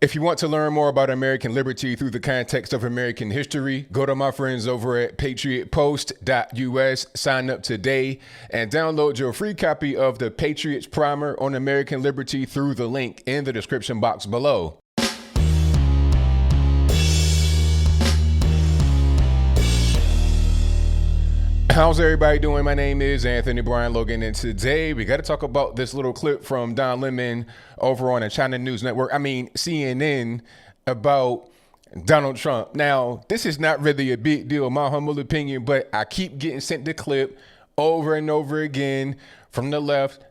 If you want to learn more about American liberty through the context of American history, go to my friends over at patriotpost.us, sign up today, and download your free copy of the Patriots Primer on American liberty through the link in the description box below. How's everybody doing? My name is Anthony Brian Logan, and today we got to talk about this little clip from Don Lemon over on the China News Network, CNN, about Donald Trump. Now, this is not really a big deal, in my humble opinion, but I keep getting sent the clip over and over again from the left.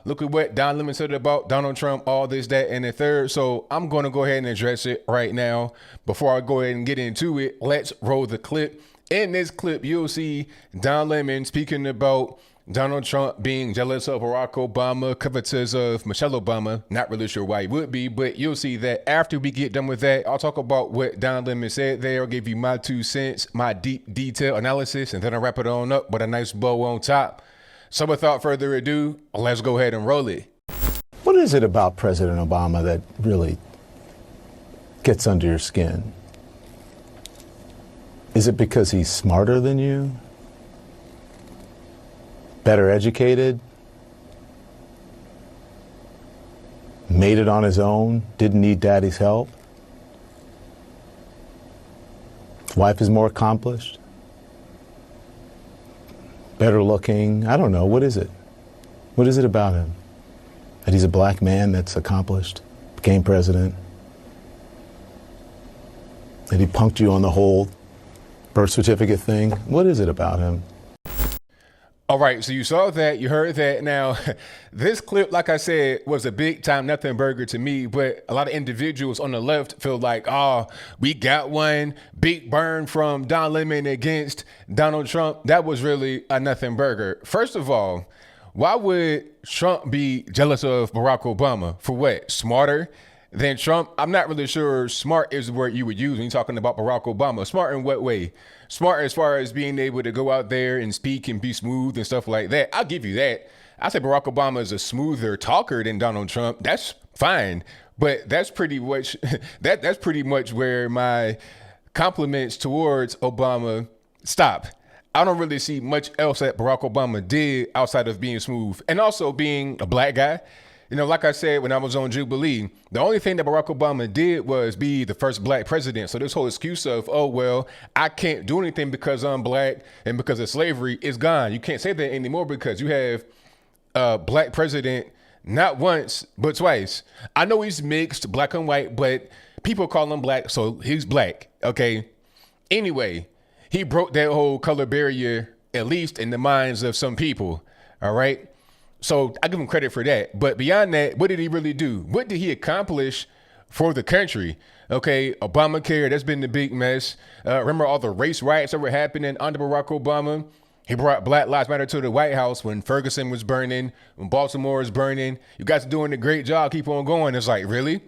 Look at what Don Lemon said about Donald Trump, all this, that, and the third. So I'm going to go ahead and address it right now. Before I go ahead and get into it, let's roll the clip. In this clip, you'll see Don Lemon speaking about Donald Trump being jealous of Barack Obama, covetous of Michelle Obama. Not really sure why he would be, but you'll see that after we get done with that, I'll talk about what Don Lemon said there. I'll give you my 2 cents, my deep detail analysis, and then I'll wrap it on up with a nice bow on top. So without further ado, let's go ahead and roll it. What is it about President Obama that really gets under your skin? Is it because he's smarter than you? Better educated? Made it on his own? Didn't need daddy's help? His wife is more accomplished? Better looking? I don't know. What is it? What is it about him? That he's a black man that's accomplished, became president? That he punked you on the whole birth certificate thing? What is it about him? All right, so you saw that, you heard that. Now, this clip, like I said, was a big time nothing burger to me, but a lot of individuals on the left feel like, oh, we got one big burn from Don Lemon against Donald Trump. That was really a nothing burger. First of all, why would Trump be jealous of Barack Obama? For what? Smarter than Trump? I'm not really sure smart is the word you would use when you're talking about Barack Obama. Smart in what way? Smart as far as being able to go out there and speak and be smooth and stuff like that. I'll give you that. I say Barack Obama is a smoother talker than Donald Trump. That's fine. But that's pretty much that's pretty much where my compliments towards Obama stop. I don't really see much else that Barack Obama did outside of being smooth and also being a black guy. You know, like I said, when I was on Jubilee, the only thing that Barack Obama did was be the first black president. So this whole excuse of, oh, well, I can't do anything because I'm black and because of slavery is gone. You can't say that anymore because you have a black president not once, but twice. I know he's mixed, black and white, but people call him black, so he's black, okay? Anyway, he broke that whole color barrier, at least in the minds of some people, all right? So I give him credit for that. But beyond that, what did he really do? What did he accomplish for the country? Okay, Obamacare, that's been the big mess. Remember all the race riots that were happening under Barack Obama? He brought Black Lives Matter to the White House when Ferguson was burning, when Baltimore was burning. You guys are doing a great job. Keep on going. It's like, really?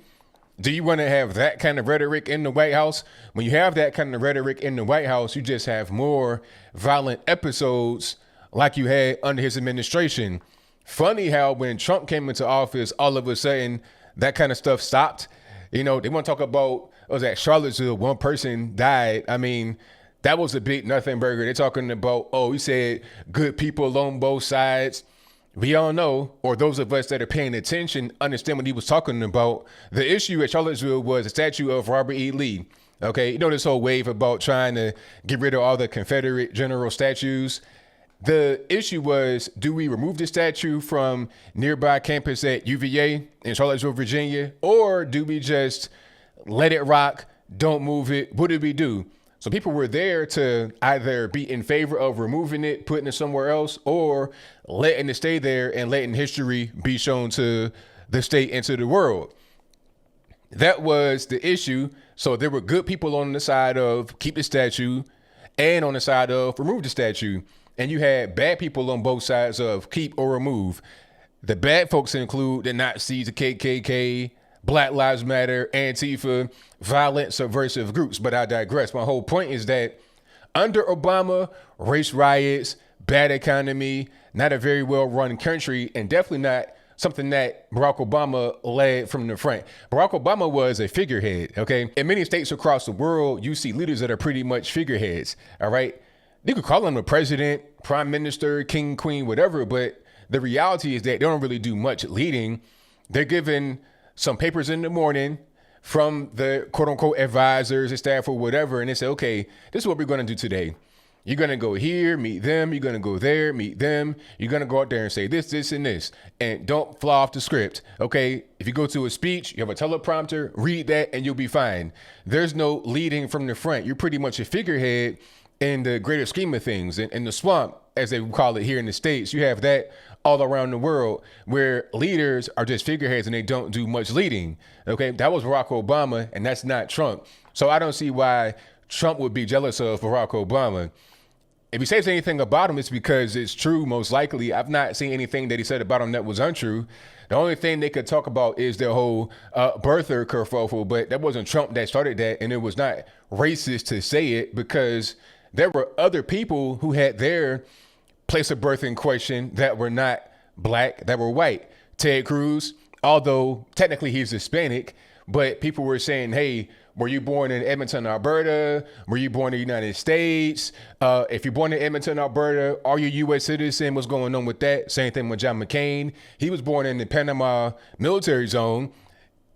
Do you want to have that kind of rhetoric in the White House? When you have that kind of rhetoric in the White House, you just have more violent episodes like you had under his administration. Funny how when Trump came into office, all of a sudden that kind of stuff stopped. You know, they want to talk about, was that Charlottesville, one person died. I mean, that was a big nothing burger. They're talking about, oh, he said good people on both sides. We all know, or those of us that are paying attention, understand what he was talking about. The issue at Charlottesville was a statue of Robert E. Lee. Okay, you know this whole wave about trying to get rid of all the Confederate general statues. The issue was, do we remove the statue from nearby campus at UVA in Charlottesville, Virginia, or do we just let it rock, don't move it? What did we do? So people were there to either be in favor of removing it, putting it somewhere else, or letting it stay there and letting history be shown to the state and to the world. That was the issue. So there were good people on the side of keep the statue and on the side of remove the statue. And you had bad people on both sides of keep or remove. The bad folks include the Nazis, the KKK, Black Lives Matter, Antifa, violent subversive groups. But I digress. My whole point is that under Obama, race riots, bad economy, not a very well-run country, and definitely not something that Barack Obama led from the front. Barack Obama was a figurehead, okay? In many states across the world, you see leaders that are pretty much figureheads, all right? You could call them a president, prime minister, king, queen, whatever, but the reality is that they don't really do much leading. They're given some papers in the morning from the quote unquote advisors and staff or whatever, and they say, okay, this is what we're going to do today. You're going to go here, meet them. You're going to go there, meet them. You're going to go out there and say this, this, and this. And don't fly off the script, okay? If you go to a speech, you have a teleprompter, read that, and you'll be fine. There's no leading from the front. You're pretty much a figurehead in the greater scheme of things. In the swamp, as they call it here in the States, you have that all around the world where leaders are just figureheads and they don't do much leading, okay? That was Barack Obama, and that's not Trump. So I don't see why Trump would be jealous of Barack Obama. If he says anything about him, it's because it's true, most likely. I've not seen anything that he said about him that was untrue. The only thing they could talk about is their whole birther kerfuffle, but that wasn't Trump that started that, and it was not racist to say it because there were other people who had their place of birth in question that were not black, that were white. Ted Cruz, although technically he's Hispanic, but people were saying, hey, were you born in Edmonton, Alberta? Were you born in the United States? If you're born in Edmonton, Alberta, are you a U.S. citizen? What's going on with that? Same thing with John McCain. He was born in the Panama military zone.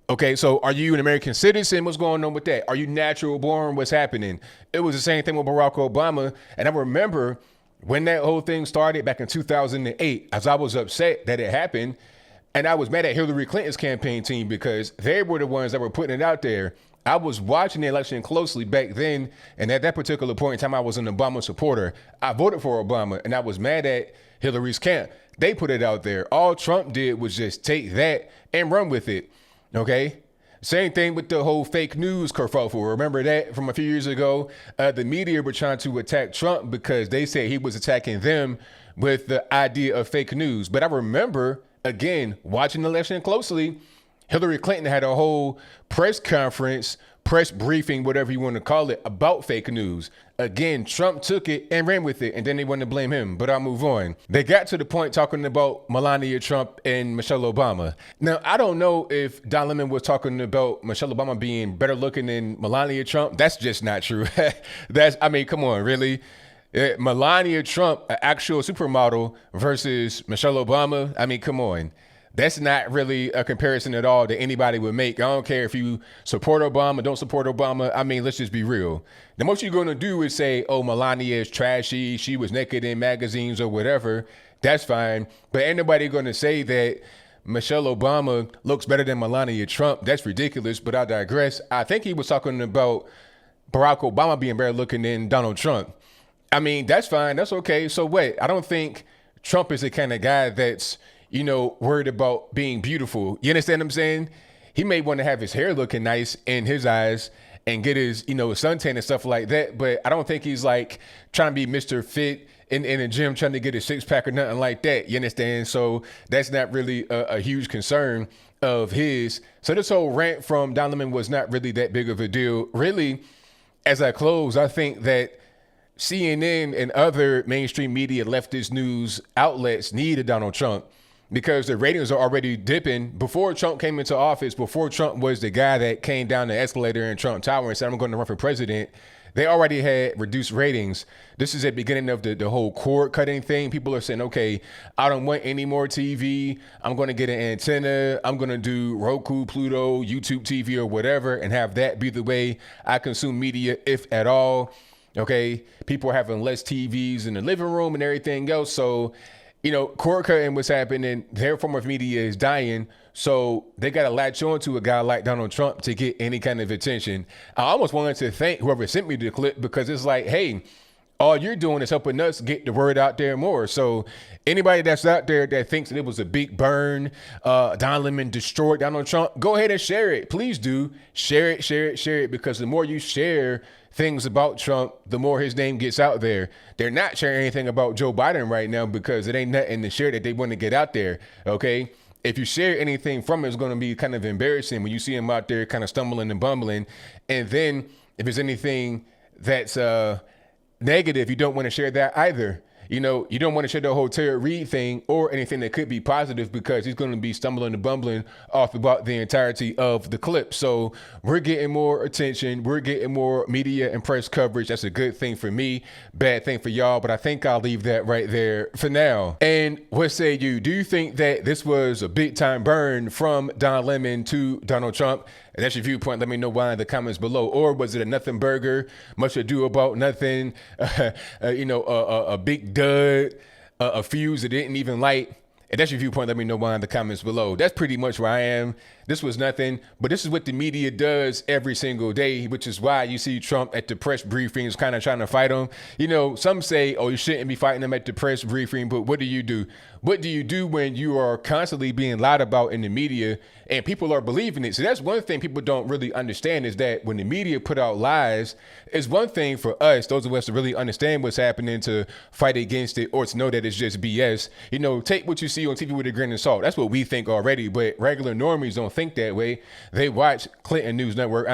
Okay, so are you an American citizen? What's going on with that? Are you natural born? What's happening? It was the same thing with Barack Obama. And I remember when that whole thing started back in 2008, as I was upset that it happened, and I was mad at Hillary Clinton's campaign team because they were the ones that were putting it out there. I was watching the election closely back then, and at that particular point in time, I was an Obama supporter. I voted for Obama, and I was mad at Hillary's camp. They put it out there. All Trump did was just take that and run with it, okay? Same thing with the whole fake news kerfuffle. Remember that from a few years ago? The media were trying to attack Trump because they said he was attacking them with the idea of fake news. But I remember, again, watching the election closely, Hillary Clinton had a whole press conference, press briefing, whatever you want to call it, about fake news. Again, Trump took it and ran with it, and then they wanted to blame him, but I'll move on. They got to the point talking about Melania Trump and Michelle Obama. Now, I don't know if Don Lemon was talking about Michelle Obama being better looking than Melania Trump. That's just not true. Come on, really? Melania Trump, an actual supermodel versus Michelle Obama. Come on. That's not really a comparison at all that anybody would make. I don't care if you support Obama, don't support Obama. Let's just be real. The most you're going to do is say, oh, Melania is trashy. She was naked in magazines or whatever. That's fine. But ain't nobody going to say that Michelle Obama looks better than Melania Trump. That's ridiculous, but I digress. I think he was talking about Barack Obama being better looking than Donald Trump. That's fine. That's okay. So what? I don't think Trump is the kind of guy that's worried about being beautiful. You understand what I'm saying? He may want to have his hair looking nice in his eyes and get his, suntan and stuff like that. But I don't think he's like trying to be Mr. Fit in a gym trying to get a six pack or nothing like that. You understand? So that's not really a huge concern of his. So this whole rant from Don Lemon was not really that big of a deal. Really, as I close, I think that CNN and other mainstream media leftist news outlets need a Donald Trump, because the ratings are already dipping. Before Trump came into office, before Trump was the guy that came down the escalator in Trump Tower and said, I'm going to run for president, they already had reduced ratings. This is the beginning of the whole cord cutting thing. People are saying, okay, I don't want any more TV. I'm going to get an antenna. I'm going to do Roku, Pluto, YouTube TV or whatever, and have that be the way I consume media, if at all. Okay, people are having less TVs in the living room and everything else. So cord cutting was happening. Their form of media is dying. So they got to latch on to a guy like Donald Trump to get any kind of attention. I almost wanted to thank whoever sent me the clip, because it's like, hey, all you're doing is helping us get the word out there more. So anybody that's out there that thinks that it was a big burn, Don Lemon destroyed Donald Trump, go ahead and share it. Please do. Share it, because the more you share things about Trump, the more his name gets out there. They're not sharing anything about Joe Biden right now because it ain't nothing to share that they want to get out there, okay? If you share anything from it, it's going to be kind of embarrassing when you see him out there kind of stumbling and bumbling. And then if there's anything that's negative, you don't want to share that either. You know, you don't want to share the whole Terry Reid thing or anything that could be positive because he's going to be stumbling and bumbling off about the entirety of the clip. So we're getting more attention. We're getting more media and press coverage. That's a good thing for me, bad thing for y'all. But I think I'll leave that right there for now. And what say you? Do you think that this was a big time burn from Don Lemon to Donald Trump? And that's your viewpoint. Let me know why in the comments below. Or was it a nothing burger, much ado about nothing, a big dud, a fuse that didn't even light? And that's your viewpoint. Let me know why in the comments below. That's pretty much where I am. This was nothing, but this is what the media does every single day, which is why you see Trump at the press briefings kind of trying to fight him. You know, some say, oh, you shouldn't be fighting him at the press briefing, but what do you do? What do you do when you are constantly being lied about in the media and people are believing it? So that's one thing people don't really understand is that when the media put out lies, it's one thing for us, those of us to really understand what's happening, to fight against it or to know that it's just BS. You know, take what you see on TV with a grain of salt. That's what we think already, but regular normies don't think that way. They watch Clinton News Network,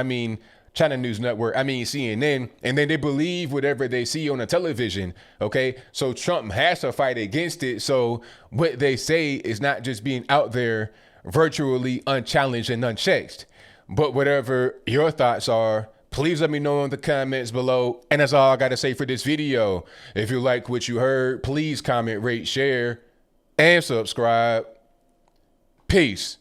China News Network, CNN, and then they believe whatever they see on the television, okay? So Trump has to fight against it. So what they say is not just being out there virtually unchallenged and unchecked. But whatever your thoughts are, please let me know in the comments below. And that's all I got to say for this video. If you like what you heard, please comment, rate, share, and subscribe. Peace.